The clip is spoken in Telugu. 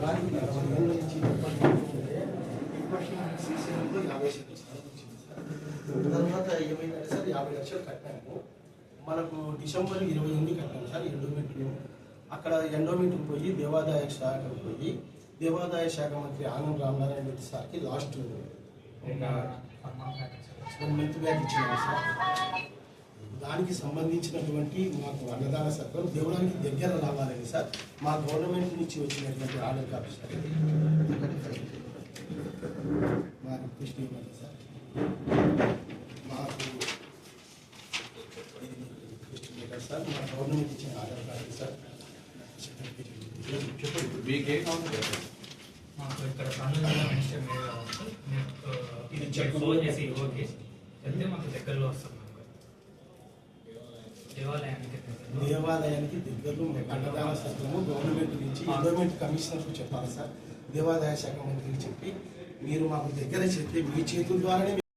దానికి 60 ఏళ్ళ నుంచి శ్రీశైలంలో 50 సెంట్లు స్థలం వచ్చింది సార్. తర్వాత ఏమైందంటే సార్ 50 లక్షలు కట్టాము. మనకు డిసెంబర్ 28 కట్టాము సార్ ఎండోమెంట్లు. అక్కడ ఎండోమెంట్కి పోయి దేవాదాయ శాఖకు పోయి దేవాదాయ శాఖ మంత్రి ఆనంద్ రామనారాయణ రెడ్డి సార్కి లాస్ట్ 1 మంత్ బ్యాక్ ఇచ్చినాము సార్. దానికి సంబంధించినటువంటి మాకు అన్నదాన సత్రం దేవుడానికి దగ్గర రావాలని సార్ మా గవర్నమెంట్ నుంచి వచ్చినటువంటి ఆర్డర్ కాపీ సార్. మా రిక్వెస్ట్ ఇవ్వండి సార్. మాకు రిక్వెస్ట్ లేదు సార్. మా గవర్నమెంట్ ఇచ్చిన ఆర్డర్ కాపీ సార్. చెప్పండి మీకేం కావాలి? మాకు ఇక్కడ ఇది ఫోన్ చేసి ఓకే చెప్తే మాకు దగ్గరలో వస్తాం. దేవాలయానికి దగ్గరలో అన్నదాన సత్రము గవర్నమెంట్ నుంచి ఎండోమెంట్ కమిషనర్కు చెప్పాలి సార్. దేవాదాయ శాఖ మంత్రికి చెప్పి మీరు మాకు దగ్గర చెప్తే మీ చేతుల ద్వారానే